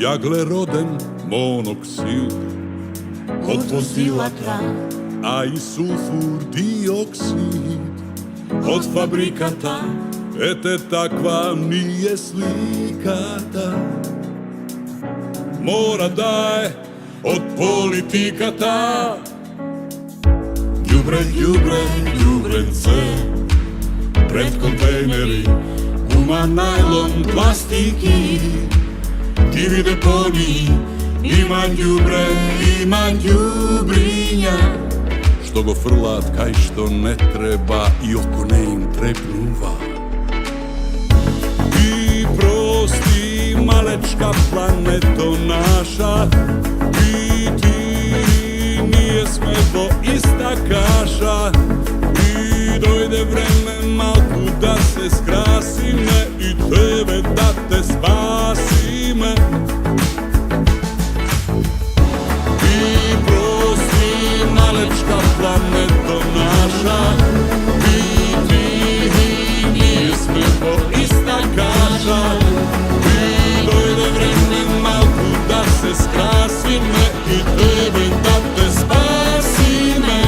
јаглероден моноксид од воздилата, а и сулфур диоксид од фабриката. Ете таква ни е сликата. Мора да е од политиката. Ѓубре, ѓубре, ѓубренце, пред контейнери, гума, најлон, пластики, диви депони, има ѓубре, има ѓубриња, што го фрлаат кај што не треба и око не им трепнува. И прости, малечка плането наша, и ти, ние сме во иста каша. И дојде време малку да се скрасиме и тебе да те спасиме. И прости, малечка плането наша, и ти, ние сме во иста каша. И дојде време малку да се скрасиме и тебе да те спасиме.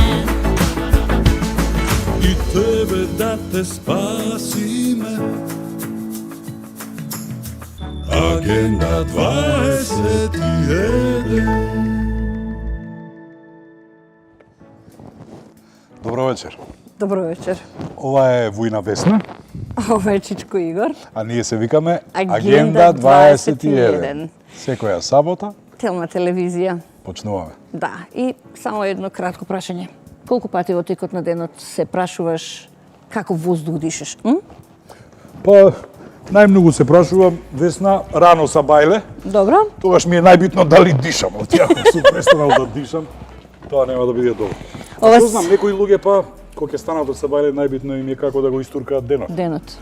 И тебе да те спасиме. Агенда 21. Добро вечер. Добро вечер. Ова е Војна Весна, Ова е Чичко Игор. а ние се викаме Агенда 21. Секоја сабота Телна телевизија. почнуваме. Да, и само едно кратко прашање. Колку пати во текот на денот се прашуваш како воздух дишеш? Па, најмногу се прашувам, Весна, рано са бајле, Добро. тогаш ми е најбитно дали дишам, од ја ако сум престанал да дишам, тоа нема да биде добро. Ова Што знам, некои луѓе па, кога ќе станат од сабајле, најбитно им е како да го истуркаат денот. Денот.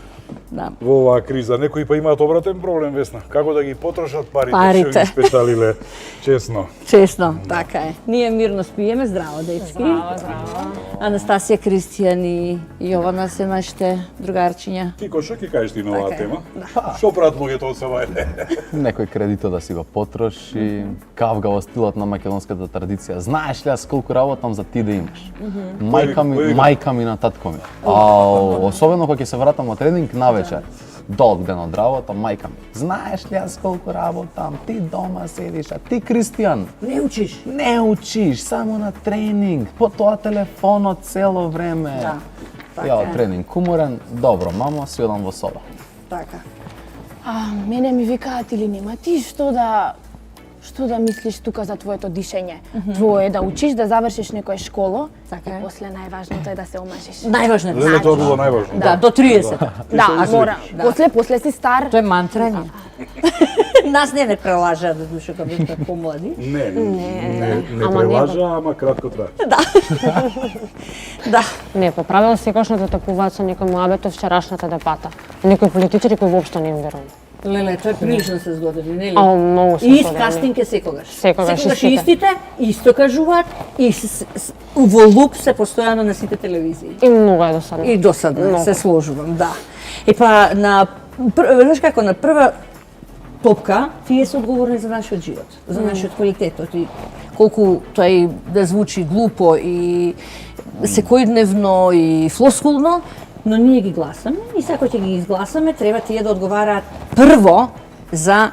Да. Во оваа криза, некои па имаат обратен проблем, Весна, како да ги потрошат парите, Парите. што ги спечалиле, честно. Честно, така е. Ние мирно спиеме, здраво дечки. Здраво. Анастасија, Кристијан и Јована се нашите другарчиња. Тико, што ќе кажеш ти на оваа Така е, тема? Што прават луѓето од сабајле? Некој кредито да си го потроши, кавга во стилот на македонската традиција. Знаеш ли јас колку работам за ти да имаш? Мајка ми на татко ми. Особено кога ќе се вратам од тренинг навечер. Долг ден од работа, мајка ми. Знаеш ли јас колку работам? Ти дома седиш, а ти, Кристијан, Не учиш. не учиш, само на тренинг, по тоа телефонот цело време. Да, така Ја е. тренинг куморен, добро, мамо, си одам во соба. Така. Мене ми викаат или нема ти што да мислиш тука за твоето дишење. Твое е да учиш, да завршиш некоја школо, Така е. и после најважното е да се омажиш. Најважно е. Леле, тоа било најважно. Да, до 30. Да, мора. После си стар. Тоа е мантрање. Нас не прелажаат до душа кога бевме помлади. Не Ама прелажа, ама кратко трае. Да. Не, по правило секогаш не дотакуваат со некој муабет од вчерашната дебата. Некои политичари кои воопшто не им верувам. Леле, тоа е прилично се згодили, нели? Многу се И згодени. кастинг е секогаш. Секогаш истите. истите, исто кажуваат и во луп се постојано на сите телевизии. И многу е досадно. И досадно, Многу. се сложувам, да. И па знаеш како, на прва топка, тие се одговорни за нашиот живот, за нашиот квалитет, и колку тој да звучи глупо и секојдневно и флоскулно, но ние ги гласаме и секој ќе ги изгласаме, треба тие да одговараат прво за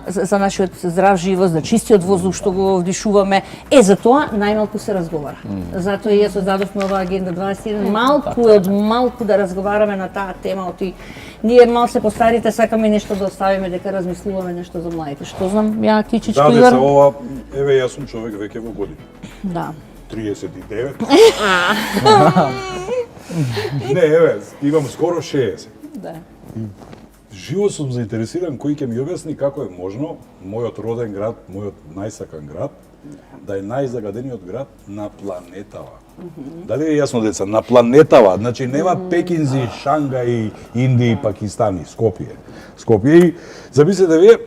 за нашиот здрав живот, за чистиот воздух што го вдишуваме. За тоа најмалку се разговара. Затоа и ја создадовме оваа Агенда 21, малку да разговараме на таа тема, оти ние мал се постарите сакаме нешто да оставиме, дека размислуваме нешто за младите. Што знам, ја Кичичко Да, деца, Игор? ова, еве, јас сум човек веќе во години. Да. 39. Не, еве, имам скоро 60. Да. Живо сум заинтересиран кој ќе ми објасни како е можно мојот роден град, мојот најсакан град, да е најзагадениот град на планетава. Дали е јасно, деца? На планетава. Значи нема Пекинзи, Шангај, Индија, Пакистани, Скопје. И замислете вие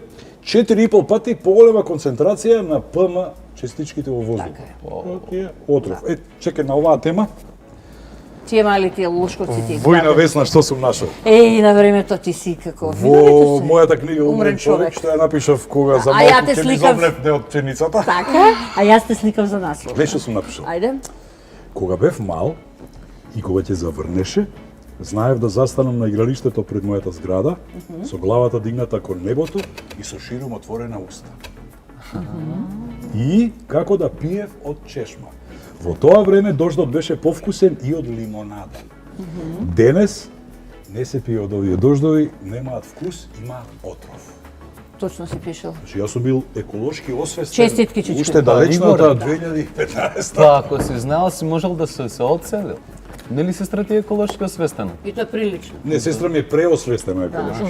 4,5 пати поголема концентрација на ПМ частичките во воздухот. Така е. Тоа ти е отров. Чекај на оваа тема. Тие мали тие лошковци ти. Војна Весна, што сум нашол? Еј, на времето ти си како Во мојата книга Умрен човек, човек. што ја напишав кога за А ја малку те ќе ми сликав. зомневне од пшеницата. Така, а јас те сликав за наслов. Гледа што сум напишал. Ајде. Кога бев мал и кога ќе заврнеше, знаев да застанам на игралиштето пред мојата зграда, со главата дигната кон небото и со широм отворена уста. И како да пиев од чешма. Во тоа време дождот беше повкусен и од лимонада. Денес не се пие од овие дождови, немаат вкус, имаат отров. Точно си пишал. Значи, јас сум бил еколошки освестен. Честитки, Чичко. Уште далечната 2015. Па, ако си знаел, си можел да се одселил. Нели сестра ти е еколошки освестена? И тоа прилично. Не, сестра ми е преосвестена еколошки.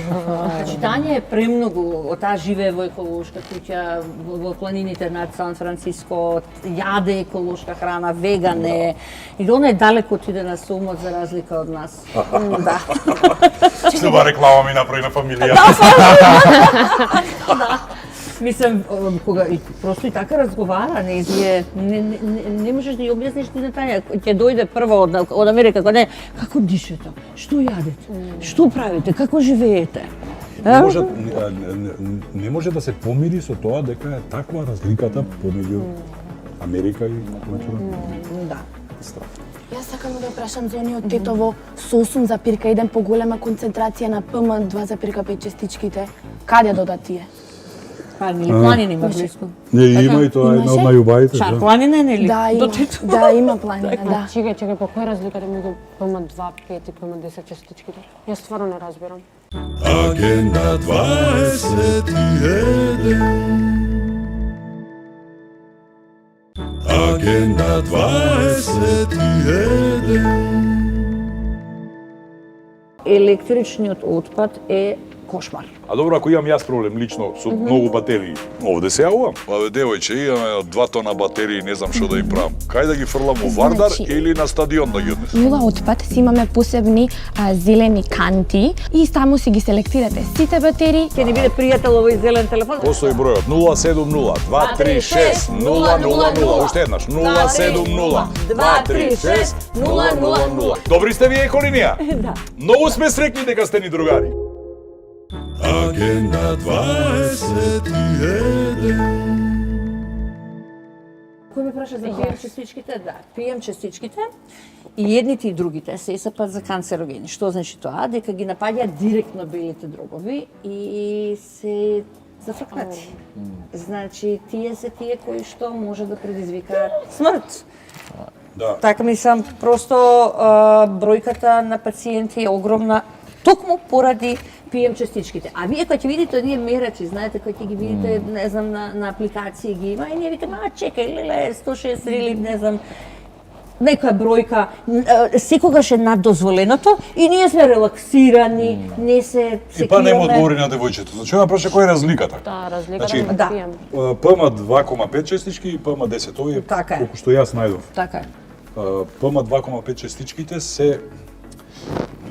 Значи, Тања е премногу, таа живее во еколошка куќа, во планините над Сан Франциско, јаде еколошка храна, веган е, и она е далеко отиде на сумот за разлика од нас. Да. Сува реклама ми направи на фамилија. Мислам, кога и просто и така разговара, не можеш да ја објасниш ти на Тања, ќе дојде прва од Америка, кога не, како дишете, што јадете, што правите, како живеете? Не може да се помири со тоа дека е таква разликата помеѓу Америка и Македонија. Да. Јас сакам да прашам за ониот тетово сосум за пирка, еден поголема концентрација на PM2,5 частичките. Каде дода тие? Па, нели планина има близко? Не, има и тоа една од Имаше? најубавите. Шар планина нели? Да, има. Да, има планина, да. Чекај, па која е разликата меѓу PM2,5 и PM10 частичките? Јас стварно не разбирам. Агенда 21. Агенда 21. Електричниот отпад е кошмар. А добро, ако имам јас проблем лично со многу батерии, овде се јавувам. Па бе, девојче, имаме 2 тона батерии, не знам што да им правам. Кај да ги фрлам во Вардар Значи, или на стадион да ги однесам? Нула отпад си имаме посебни зелени канти и само си ги селектирате сите батерии. Ќе ни биде пријател овој зелен телефон. Постои бројот 070 236 000. Уште еднаш 070 236 000. Добри сте вие еколинија? Да. Многу сме среќни дека сте ни другари. Агенда 21. Кој ме праша за PM частичките? Да, PM частичките и едните и другите се исапат за канцерогени. Што значи тоа? Дека ги напаѓаат директно белите дробови и се зафркнати. Значи, тие се тие кои што може да предизвикаат смрт. Да. Така мислам, просто бројката на пациенти е огромна, токму поради PM частичките. А вие кога ќе видите оние мерачи, знаете, кога ќе ги видите, не знам, на апликации ги има, и ние викаме, чекај, леле, 160 или не знам, некоја бројка, секогаш е над дозволеното и ние сме релаксирани, не се И па нема секираме. одговори на девојчето. Значи, ја праша која е разликата? Да, разликата Значи, меѓу да. PM. ПМ 2,5 частички и ПМ 10. Овие Така е. колку што јас најдов. Така е. ПМ 2,5 частичките се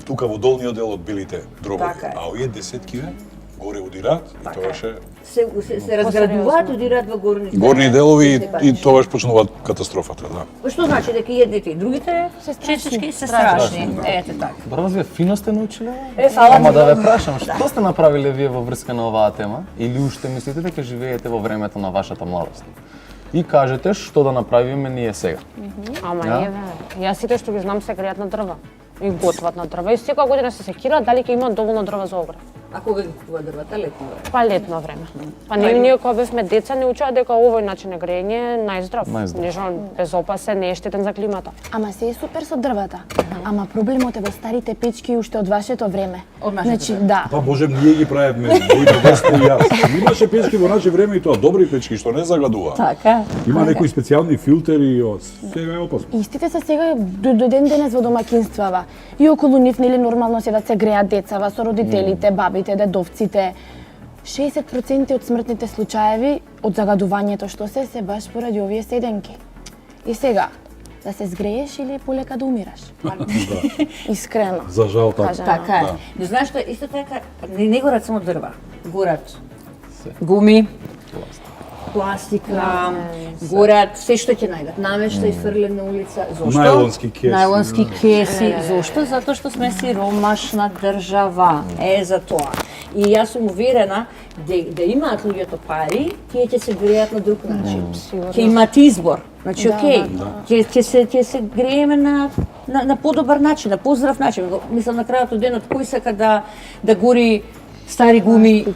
тука во долниот дел од белите дробови, Така е. а овие десеткиве горе удираат и тоа е Се разградуваат, удираат во горните горни делови и патиши. тоа почнува катастрофата, да. Што значи дека и едните и другите частички се страшни. Ете така. Браво, вие фино сте научиле? Фала Ама ти да ве многу. прашам, што сте направиле вие во врска на оваа тема? Или уште мислите дека живеете во времето на вашата младост? И кажете што да направиме ние сега. Ама Да. не, бе. Јас сите што ги знам се греат на дрва. И готват на дрва. И секоја година се секираат дали ќе имаат доволно дрва за огрев. А кога ги купува дрвата, летно време? Па летно време. Па ние кога бевме деца не учеа дека овој начин на грејење е најздрав. Најздрав. Нешто безопасен, не е штетен за климата. Ама се е супер со дрвата. Ама проблемот е во старите печки уште од вашето време. Од нашето Значи, време. да. Па Боже, ние ги правевме, моите деца и јас. Имаше печки во наше време и тоа добри печки што не загадуваат. Така. Има некои специјални филтери и сега е опасно. Истите се сега до ден денес во домаќинствава. И околу нив нели нормално се да се греат децава со родителите, бабите, дедовците. 60% од смртните случаеви од загадувањето што се баш поради овие седенки. И сега, да се згрееш или полека да умираш? Искрено. За жал така. Кажано. Така е. Но знаеш што, исто така, не горат само дрва. Горат гуми, пластика, горат, се што ќе најдат. Намештај фрлен на улица. Зошто? Најлонски кеси. Најлонски кеси. Зошто? Затоа што сме сиромашна држава. За тоа. И јас сум уверена да имаат луѓето пари, тие ќе се греат на друг начин. Ќе имаат избор. Значи, окей, ќе се грееме на подобар начин, на поздрав начин. Мислам, на крајот од денот, кој сака да гори стари гуми и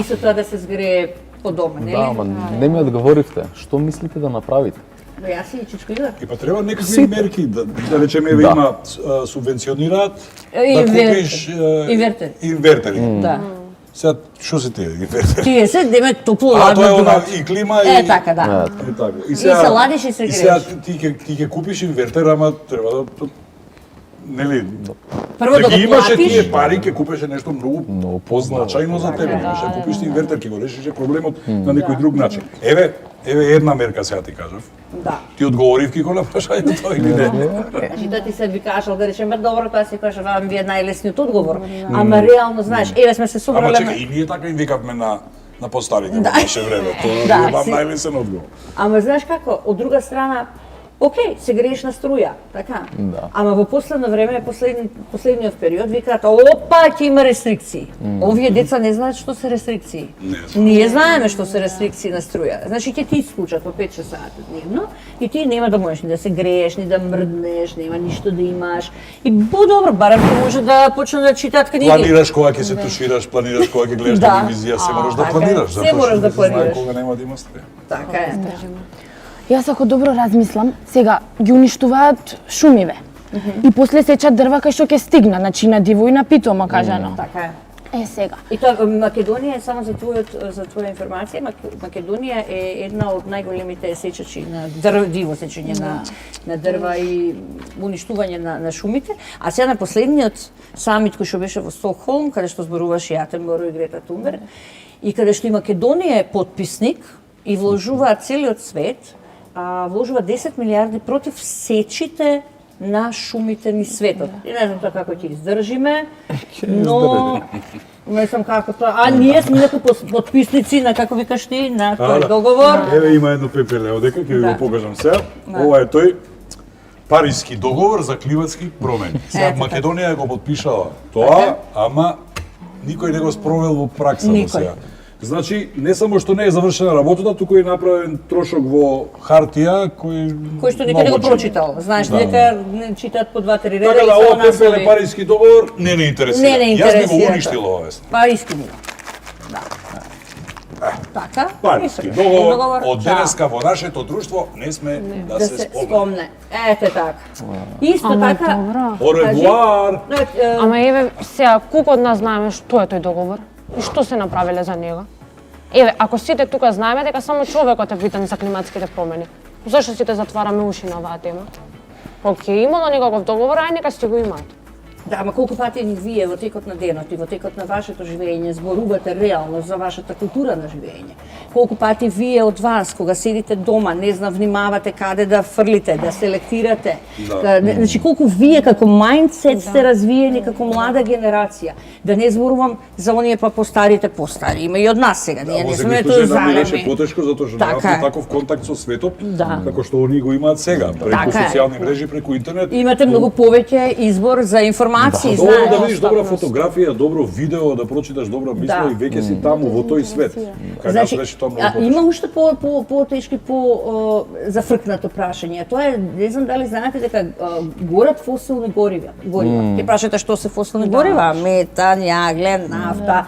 со тоа да се згрее по дома, нели? Да, ама не ми одговоривте. Што мислите да направите? Јас и Чичко Игор. И па треба некакви мерки, да речеме, еве има субвенционираат да купиш инвертери. Да. Сега, што се тие инвертери? Тие се деме топло А, ладно тоа е она дуват. и клима Е, така, да. И така. И се ладиш и се И сега грееш. ти ќе купиш инвертер, ама треба да нели Прво да ги го имаше платиш. тие пари, ќе купеше нешто многу позначајно за тебе. да, Ќе купиш ти инвертер, ќе го решише проблемот на некој друг начин. Еве една мерка сега ти кажав. Да. Ти одговоривки кога прашањето тоа или не? Значи да ти се би кажал да речеме добро, тоа си кажавам ви е најлесниот одговор. Ама реално знаеш, еве сме се Ама собрале. чекај, и ние така им викавме на постарите во наше време. Тоа Да, е вам си. најлесен одговор. Ама знаеш како, од друга страна, окей, се грееш на струја, така? Да. Ама во последно време, последниот период, викаат, опа, ќе има рестрикции. Овие деца не знаат што се рестрикции. Ние знаеме што се рестрикции на струја. Значи ќе ти исклучат по 5-6 сати дневно и ти нема да можеш ни да се грееш, ни да мрднеш, нема ништо да имаш. И по-добро, барем ќе може да почнат да читаат книги. Планираш кога ќе се тушираш, планираш кога ќе гледаш Да. телевизија, се мораш да така е. планираш. Се затоа мораш што да не се знае планираш. кога нема да има струја. Така е. Јас ако добро размислам, сега ги уништуваат шумиве. И после сечат дрва кај што ќе стигна, значи на диво и на питомо кажано. Така е. Сега. И тоа Македонија е само за твоја информација, Македонија е една од најголемите сечачи на диво сечење на дрва и уништување на шумите. А сега на последниот самит кој што беше во Стокхолм, каде што зборуваше Атенборо и Грета Тунберг, и каде што и Македонија е потписник и вложуваат целиот свет, вложува 10 милиарди против сечите на шумите ни светот. И не знам тоа како ќе издржиме, но не знам како тоа. А ние сме некои потписници на, како викаш ти, на тој договор. Еве има едно пепеле одека, ќе ви го покажам сега. Ова е тој Париски договор за климатски промени. Сега Македонија го потпишала тоа, ама никој не го спровел во пракса до сега. Значи, не само што не е завршена работата, туку е направен трошок во хартија кој што никој не го прочитал. Знаеш, дека не читаат по 2-3 реда Така и да, само ова пепеле наслови. Париски договор не интересира. Не Јас би интересира. го уништил ова вест. Париски ми. Да. Така. Париски договор од денеска во нашето друштво не сме да се спомне. Ете така. Исто така. Au revoir. Ама еве, сега, колку од нас знаеме што е тој договор и што се направиле за него? Еве, ако сите тука знаеме дека само човекот е битен за климатските промени, зашто сите затвараме уши на оваа тема? Океј, имало некаков договор, ај нека си го имаат. Да, ама колку пати вие во текот на денот и во текот на вашето живење зборувате реално за вашата култура на живење? Колку пати вие од вас, кога седите дома, не знам, внимавате каде да фрлите, да селектирате? Значи, колку вие како мајндсет сте развиени како млада генерација? Да не зборувам за оние па постарите постари. Има и од нас сега, ние не сме тоа беше занеми. потешко затоа што Така немавме е. таков контакт со светот, Да. како што они го имаат сега, преку Така е. социјални мрежи, преку интернет. Имате многу повеќе избор за информации, Добро знаеш. да видиш добра фотографија, добро видео, да прочиташ добра мисла Да. и веќе си таму во тој свет. Кај нас беше тоа многу потешко. има уште по-тешки, зафркнато прашање. Тоа е, не знам дали знаете дека горат фосилни горива. Ќе прашате што се фосилни горива? Метан, јаглен, нафта.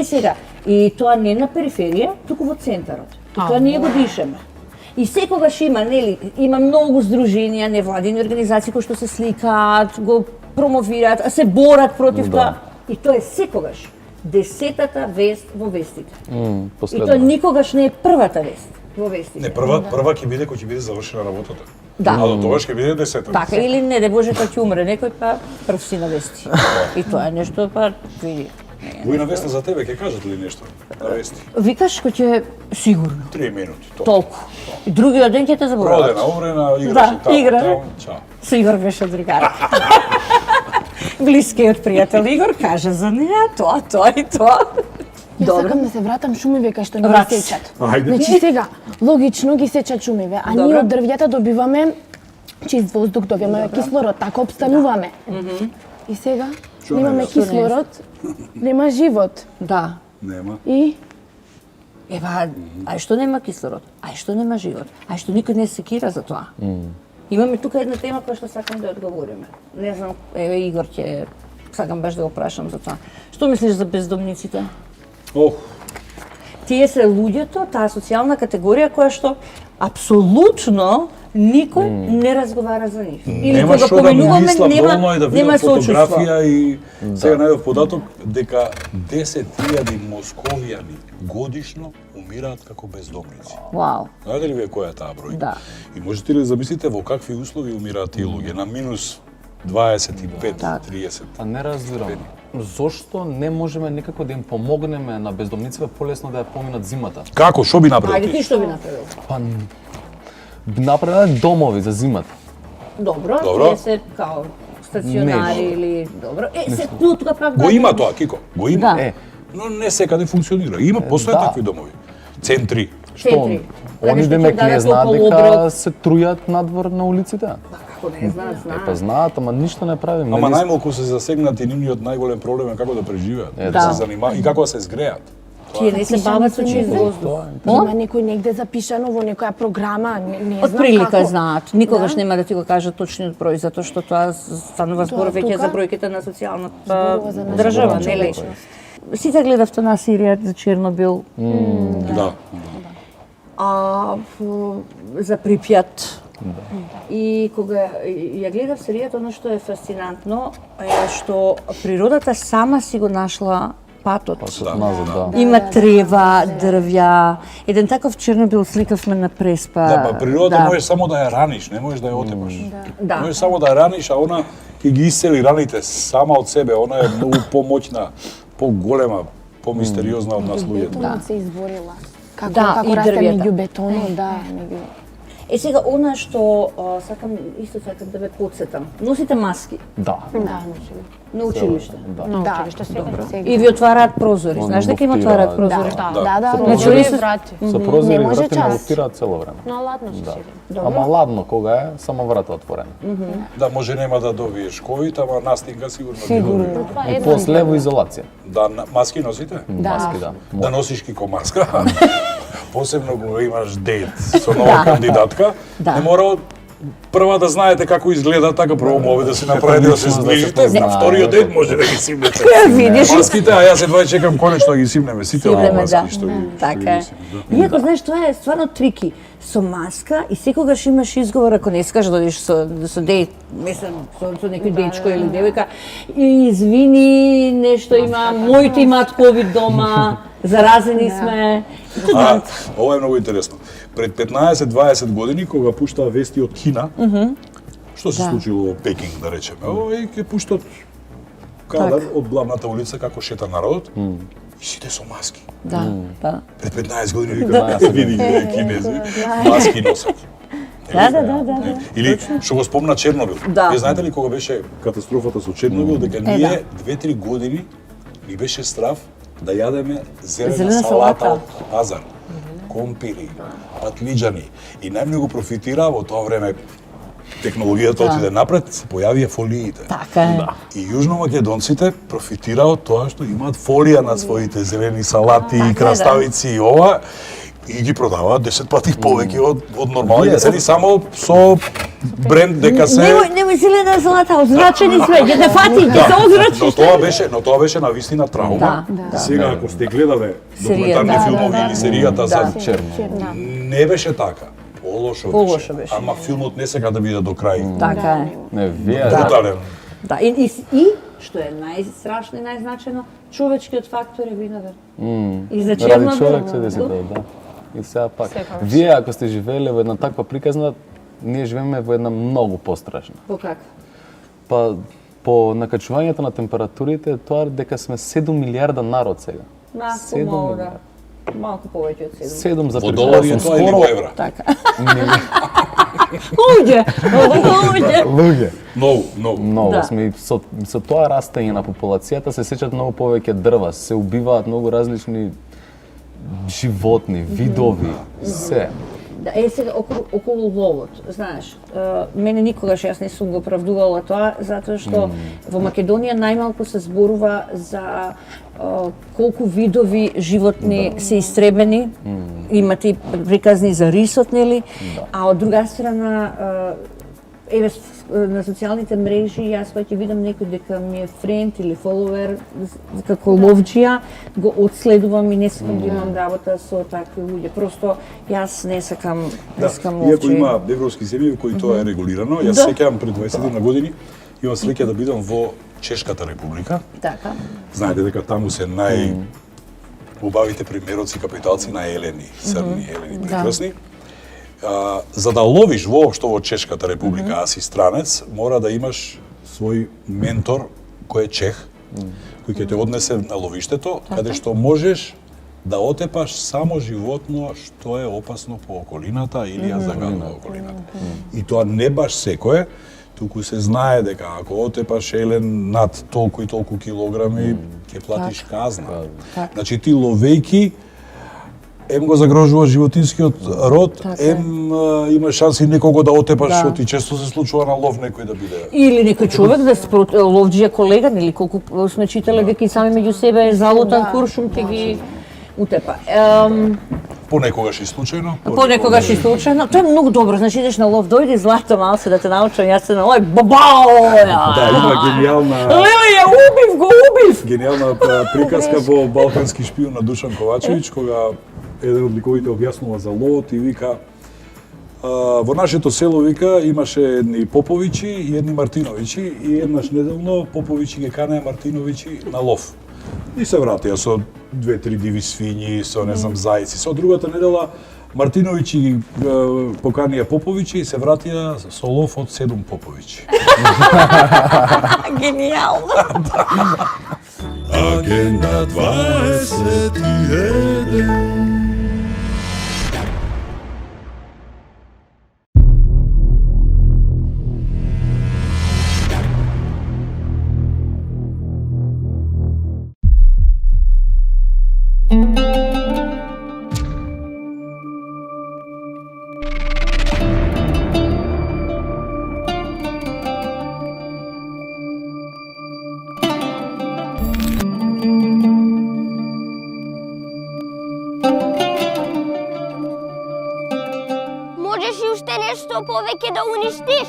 Сега, и тоа не на периферија, туку во центарот. И тоа ние го дишеме. И секогаш има, нели, има многу здруженија, невладини организации кои што се сликаат, го промовираат, а се борат против тоа. И тоа е секогаш 10-та вест во вестите. И Последно. тоа никогаш не е првата вест во вестите. Не, прва ќе биде кој ќе биде завршена работата. Да. А до тогаш ќе биде 10-та. Така или не, де Боже, кога ќе умре некој, па прв си на вести. И тоа е нешто, па види. Војна веста за тебе ќе кажат ли нешто на вести? Викаш кој ќе сигурно. 3 минути. Толку. И другиот ден ќе те заборават. Родена, умрена, играше таму, игра. таму, чао. Со Игор беше другар. Блискиот пријател Игор кажа за неа тоа и тоа. Јас Добро. сакам да се вратам шумиве кај што не ги Врати се. сечат. Ајде. Значи сега, логично ги сечат шумиве, а ние Добро. од дрвјата добиваме чист воздух, добиваме кислород, така обстануваме. И сега немаме нема? кислород, нема живот. Да. Нема. И Ева, ај што нема кислород, ај што нема живот, ај што никој не се секира за тоа. Имаме тука една тема која што сакам да одговориме. Не знам, еве Игор ќе сакам баш да го прашам за тоа. Што мислиш за бездомниците? Ох, Тие се луѓето, таа социјална категорија која што апсолутно никој не разговара за нив. Или нема кога што да му поминуваме, мислам, доволно е да нема видам соочувство. фотографија и сега најдов податок дека 10.000 московијани годишно умираат како бездомници. Вау. Знаете ли вие која е таа бројка? Да. И можете ли да замислите во какви услови умираат тие луѓе? На минус 25, Так. 30. Па не разбирам. Зошто не можеме некако да им помогнеме на бездомниците полесно да ја поминат зимата? Како? Што би направил Ајде ти ти? што би направил? Па направиле домови за зимата. Добро, Добро. тие се као стационари Не, или добро. Се тука пак Го има тоа, Кико. Го има. Да. Е, Но не секаде функционира. Има, постојат да. такви домови. Центри. што Центри. Каде они што демек ќе дадат не знаат топол дека оброк. се трујат надвор на улиците? Како не знаат, Па знаат. знаат, ама ништо не правим. Ама нели? најмалку се засегнати, нивниот најголем проблем е како да преживеат, да Да. се занимаваат и како да се згреат. Тие не се бават со чист воздух. има некој негде запишано во некоја програма, не Од знам прилика како. знаат. Никогаш Да. нема да ти го кажат точниот број, затоа што тоа станува збор веќе тука за бројките на социјалната Зборува за нашата држава, нели? човечност. Сите гледавте на серија за Чернобил, Да. за Припјат. И кога ја гледав серијата, она што е фасцинантно е што природата сама си го нашла патот. Назад, да. Има трева, дрвја. Еден таков Чернобил сликавме на преспа. Да, па природата можеш само да ја раниш, не можеш да ја отепаш. Да. Можеш само да ја раниш, а она ќе ги исцели раните сама од себе. Она е многу помоćна, поголема, помистериозна од нас луѓето. Бетонот се изборила. Како, Да, и како расте дрвјата. меѓу бетонот, да, меѓу... Е сега она што исто сакам да ве потсетам. Носите маски Да. Да, на училиште. На да, училиште сега. сега. И ви отвараат прозори. Знаеш дека им отвараат Да. прозори? Да, да, да. Значи, Прозори се- и врати. Со прозори Не и може врати не час. луптираат цело време. На ладно се седи. Ама ладно кога е, само врата отворена. Да, може нема да добиеш ковид, ама настинка сигурно ќе добиеш. Това е И една после во изолација. Да, маски носите? Маски, да. Да носиш кико маска. Посебно кога имаш дейт со нова кандидатка, Да. не мора прва да знаете како изгледа, така прво му да се направите да се зближите, на вториот ден може да ги симнете. Видиш? Маските, а јас едва чекам конечно да ги симнеме сите овие Симнеме, да. маски што ги Така е. симнеме, да. Иако, знаеш, тоа е стварно трики. Со маска и секогаш имаш изговор ако не искаш да одиш со дејт, мислам, со некој дечко или девојка, и извини, нешто има, моите имаат ковид дома, заразени сме. А, ова е многу интересно. Пред 15-20 години, кога пуштаа вести од Кина, што се случило во Пекинг, да речеме, овој ќе пуштат кадар од главната улица како шета народот, и сите со маски. Да, да. Пред 15 години вика, види ги кинези, маски носат. Да. Или што го спомна Чернобил. Да. Вие знаете ли кога беше катастрофата со Чернобил, дека ние 2-3 години ни беше страв да јадеме зелена Зелена салата салата. од пазар, компири, патлиџани и најмногу профитираа во тоа време технологијата отиде напред, се појавија фолиите. Така е. И јужномакедонците профитираа од тоа што имаат фолија на своите зелени салати, Така е, краставици и ова, и ги продаваат 10 пати повеќе од нормалните Вие, цени, само со бренд дека се... Немој зелена злата, озрачени сме, ќе те фати, ќе се озрачиш. Но тоа беше на вистина траума. Да. Сега ако сте гледале Серијата. документарни филмови или серијата за Черно. не беше така. Полошо Полошо беше. Ама филмот не сака да биде до крај. Така е. Не, вие, Брутален. Да, и што е најстрашно и најзначено, човечкиот фактор е виновен. И за ради Чернобил. човек се деси тоа, да. И сега пак. Секогаш. Вие ако сте живееле во една таква приказна, ние живееме во една многу пострашна. По как? Па по накачувањето на температурите, тоа дека сме 7 милиарда народ сега. Малку мало, да. Малку повеќе од 7. 7 за Во долари е тоа или во евра? Така. Луѓе, луѓе. Луѓе. Многу. Многу Да. сме и со тоа растење на популацијата се сечат многу повеќе дрва, се убиваат многу различни животни, видови, се. Да, сега околу ловот, знаеш, мене никогаш јас не сум го оправдувала тоа, затоа што во Македонија најмалку се зборува за колку видови животни се истребени, имате и приказни за рисот, нели? А од друга страна, еве на социјалните мрежи јас кога ќе видам некој дека ми е френд или фоловер како ловџија, го одследувам и не сакам да имам работа со такви луѓе. Просто јас не сакам ловџи. Иако има европски земји кои тоа е регулирано, јас сеќавам пред 20 на години имам среќа да бидам во Чешката република. Така. Знаете дека таму се убавите примероци капиталци на елени, црни елени, прекрасни. За да ловиш воопшто во Чешката република, а си странец, мора да имаш свој ментор кој е чех, кој ќе те однесе на ловиштето, каде што можеш да отепаш само животно што е опасно по околината или ја загадува околината. И тоа не баш секое, туку се знае дека ако отепаш елен над толку и толку килограми, ќе платиш казна. Значи ти ловејки ем го загрожува животинскиот род, ем има шанси некого да отепаш, што ти често се случува на лов некој да биде. Или некој човек да се ловџија колега, или колку сме читале дека и сами меѓу себе залутан куршум ќе ги утепа. Понекогаш и случајно. Понекогаш и случајно. Тоа е многу добро, значи идеш на лов, дојди злато малце да те научам, јас се на лов, бабао! Да, има гениална Леле, ја убив! гениална приказка во Балкански шпион на Душан Ковачевиќ, кога еден од ликовите објаснува за ловот и вика во нашето село, вика, имаше едни Поповичи и едни Мартиновичи и еднаш неделно Поповичи ги канеа Мартиновичи на лов. И се вратија со 2-3 диви свињи, со не знам зајци. Со другата недела Мартиновичи ги поканија Поповичи и се вратија со лов од 7 Поповичи. Гениално! Агенда 21. Можеш и уште нешто повеќе да уништиш?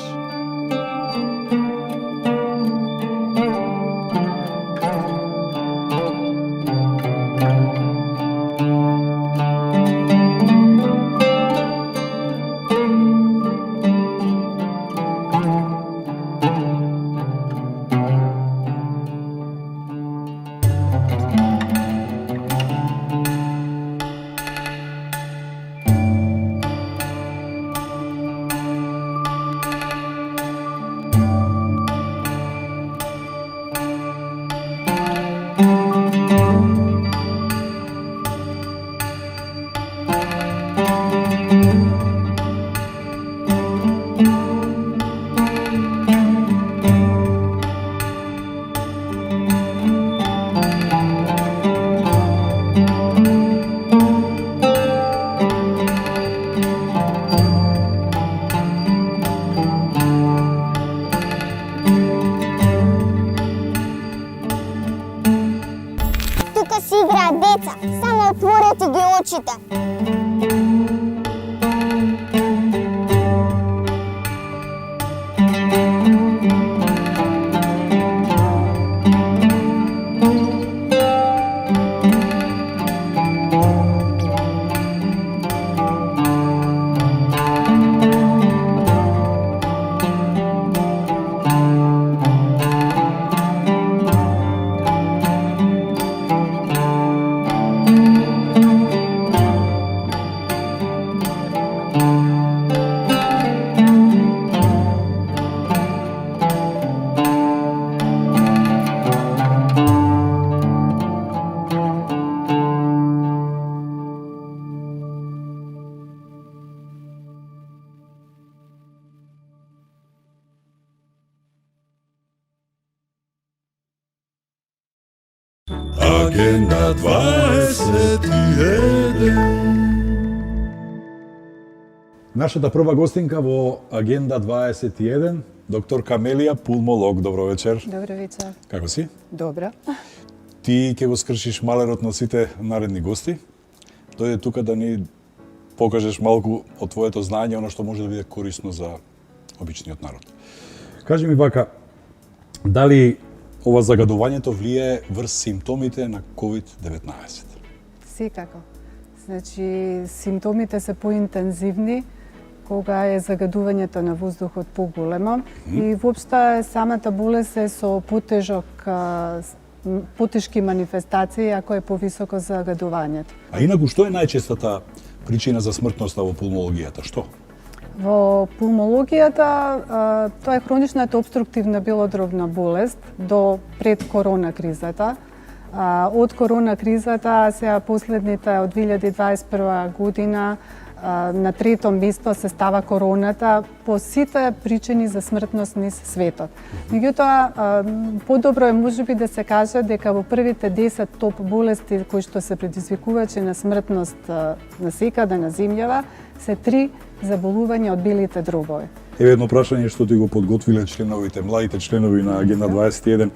Тука си играат деца, само отворете ги очите. Агенда 21. Нашата прва гостинка во Агенда 21, доктор Камелија, пулмолог. Добро вечер. Добро вечер. Како си? Добро. Ти ќе го скршиш малерот на сите наредни гости. Дојде тука да ни покажеш малку од твоето знаење, оно што може да биде корисно за обичниот народ. Кажи ми вака, дали ова загадувањето влие врз симптомите на COVID-19? Секако. Значи, симптомите се поинтензивни кога е загадувањето на воздухот поголемо и воопшто самата болест е со потешки манифестации ако е повисоко загадувањето. А инаку, што е најчестата причина за смртноста во пулмологијата? Што? Во пулмологијата тоа е хроничната обструктивна белодробна болест до пред корона кризата. Од корона кризата, сега последните од 2021 година, на трето место се става короната по сите причини за смртност низ светот. Меѓутоа, подобро е можеби да се каже дека во првите 10 топ болести кои што се предизвикувачи на смртност на секаде на земјава се 3 заболувања од белите дробови. Еве едно прашање што ти го подготвиле членовите, младите членови на Агенда 21.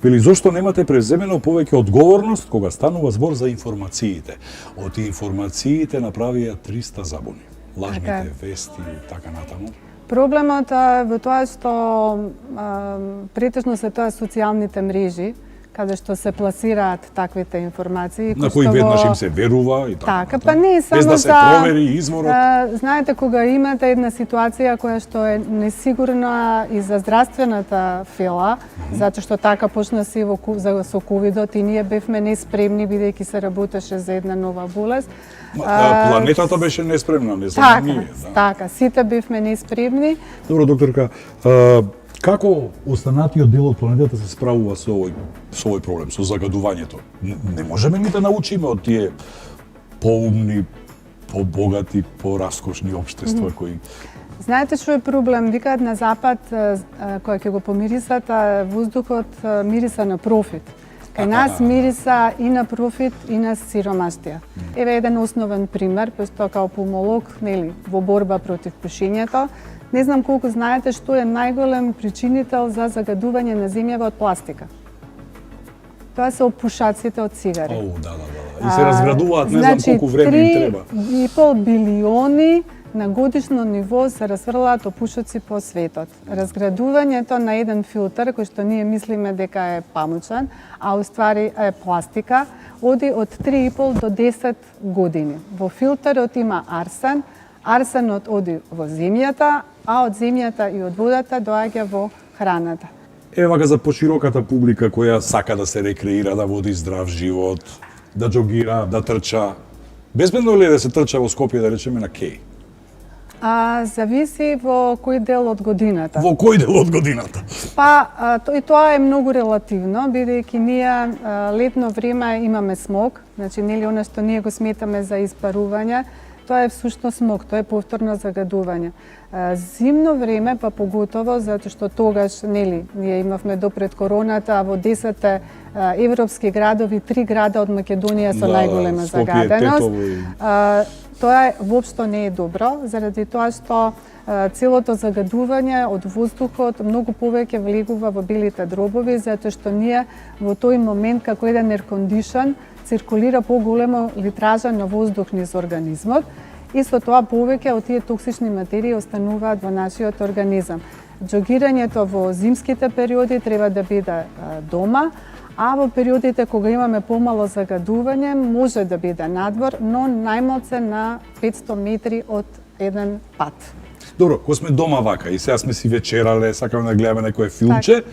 Вели, зошто немате преземено повеќе одговорност кога станува збор за информациите? Од информациите направија 300 забуни. Лажните вести и така натаму. Проблемот е во тоа што претежно се тоа социјалните мрежи, каде што се пласираат таквите информации. На кои веднаш им се верува и така. Така, па не само без да се провери изворот. Знаете, кога имате една ситуација која што е несигурна и за здравствената фела, затоа што така почна се со ковидот и ние бевме неспремни бидејќи се работеше за една нова болест. Планетата беше неспремна, не само ние. Така, сите бевме неспремни. Добро, докторка, како останатиот дел од планетата се справува со овој проблем, со загадувањето? Не можеме ли да научиме од тие поумни, побогати, пораскошни општества кои... Знаете што е проблем? Викаат на Запад, кога ќе го помирисат, воздухот мириса на профит. Кај нас мириса и на профит и на сиромаштија. Еве еден основен пример, пошто као пулмолог, нели, во борба против пушењето, не знам колку знаете што е најголем причинител за загадување на земјава од пластика. Тоа се опушаците од цигари. Да. И се разградуваат, не знам колку време им треба. 3,5 билиони на годишно ниво се разфрлаат опушоци по светот. Разградувањето на еден филтер, кој што ние мислиме дека е памучен, а уствари е пластика, оди од 3,5 до 10 години. Во филтерот има арсен, арсенот оди во земјата, а од земјата и од водата доаѓа во храната. Еве вака за пошироката публика која сака да се рекреира, да води здрав живот, да џогира, да трча. Безбедно ли е да се трча во Скопје, да речеме на кеј? Зависи во кој дел од годината. Во кој дел од годината? Па, и тоа е многу релативно, бидејќи ние летно време имаме смог, значи нели она што ние го сметаме за испарување, тоа е всушност смог, тоа е повторно загадување. Зимно време, па поготово, затоа што тогаш, нели, ние имавме допред короната, во 10 европски градови, 3 града од Македонија со најголема загаденост. Тоа воопшто не е добро, заради тоа што целото загадување од воздухот многу повеќе влегува во белите дробови, затоа што ние во тој момент, како еден еркондишн, циркулира поголемо литража на воздух низ организмот и со тоа повеќе од тие токсични материи остануваат во нашиот организам. Џогирањето во зимските периоди треба да биде дома, а во периодите кога имаме помало загадување може да биде надвор, но најмалце на 500 метри од еден пат. Добро, кога сме дома вака и сега сме си вечерале, сакаме да гледаме некое филмче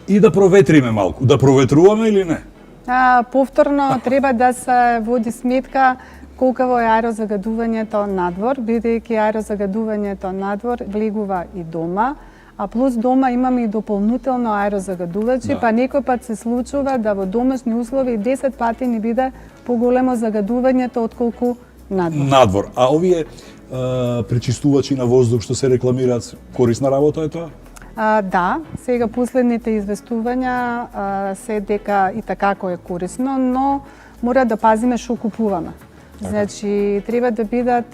и да проветриме малку. Да проветруваме или не? Повторно треба да се води сметка колкаво е аерозагадувањето надвор, бидејќи аерозагадувањето надвор влегува и дома, а плюс дома имаме и дополнително аерозагадувачи, па некој пат се случува да во домашни услови 10 пати ни биде поголемо загадувањето отколку надвор. Надвор. А овие пречистувачи на воздух што се рекламираат, корисна работа е тоа? Да, сега последните известувања се дека и такако е корисно, но мора да пазиме што купуваме. Значи, треба да бидат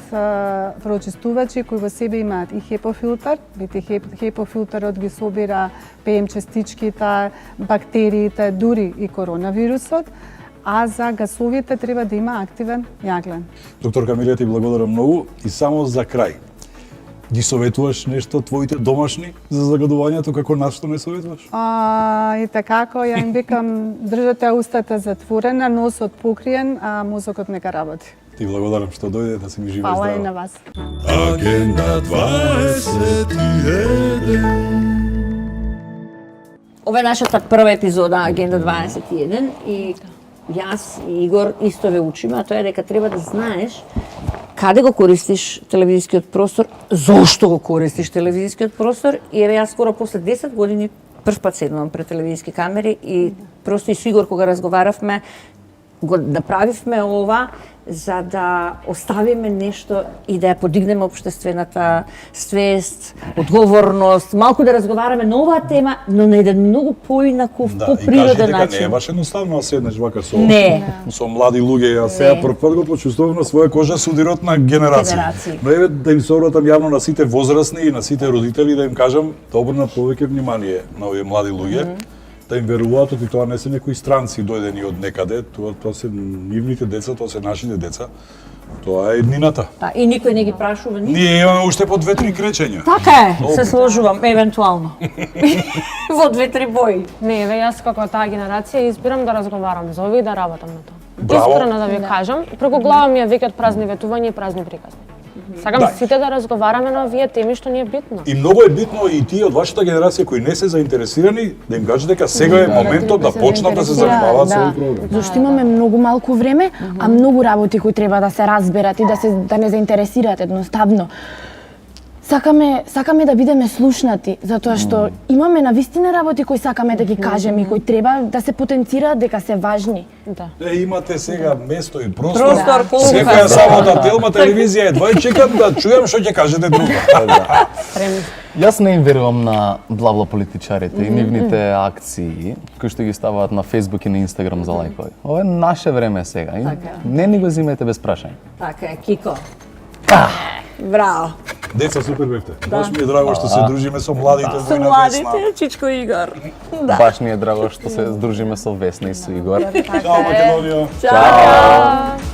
прочистувачи кои во себе имаат и HEPA филтер, бидејќи HEPA филтерот ги собира ПМ частичките, бактериите, дури и коронавирусот, а за гасовите треба да има активен јаглен. Доктор Камилија, ти благодарам многу и само за крај. Ги советуваш нешто твоите домашни за загадувањето, како нас што не советуваш? И такако, ја им викам, држате устата затворена, носот покриен, а мозокот нека работи. Ти благодарам што дојде да си ми жива и Фала и здрава. на вас. Агенда 21. Ова е нашата прва епизода Агенда 21 и јас и Игор исто ве учиме, а тоа е дека треба да знаеш каде го користиш телевизискиот простор, зошто го користиш телевизискиот простор, и еве јас скоро после 10 години прв пат седнувам пред телевизиски камери и просто и со Игор кога разговаравме го направивме ова за да оставиме нешто и да ја подигнеме општествената свест, одговорност, малку да разговараме на оваа тема, но на еден многу поинаков, Да, и поприроден кажи дека не е начин. баш едноставно да седнеш вака со млади луѓе. Јас сега прв пат го почувствував на своја кожа судирот на генерација. Генерации. Но еве да им се обратам јавно на сите возрастни и на сите родители да им кажам да обрнат повеќе внимание на овие млади луѓе, да им веруваат, и тоа не се некои странци дојдени од некаде, тоа се нивните деца, тоа се нашите деца. Тоа е еднината. Да, и никој не ги прашува ни. Ние имаме уште по 2-3 кречења. Така е, се сложувам, евентуално. Во 2-3 бои. Не, еве јас како таа генерација избирам да разговарам за овие и да работам на тоа. Браво. Искрено да ви кажам, преку глава ми е веќе празни ветувања и празни приказни. Сакам Да. сите да разговараме на овие теми што ни е битно. И многу е битно и тие од вашата генерација кои не се заинтересирани да им кажете дека сега е моментот да почнат да се занимаваат со овој програм. Зашто имаме многу малку време, а многу работи кои треба да се разберат и да не заинтересираат едноставно. Сакаме да бидеме слушнати, затоа што имаме навистина работи кои сакаме да ги кажеме и кои треба да се потенцираат дека се важни. Да. Имате сега место и простор. Простор, полука. Секоја сабота Телма телевизија едва чекам да чујам што ќе кажете друго. Јас не им верувам на бла-бла политичарите и нивните акции кои што ги ставаат на Facebook и на Instagram за лајкови. Ова е наше време сега и не ни го зимете без прашање. Така е, Кико. Браво. Деца, супер бевте. Баш ми е драго што се дружиме со младите Со војна Весна. младите, Чичко и Игор. Да. Баш ни е драго што се здружиме со Весна и со Игор. Чао, Македонија. Чао.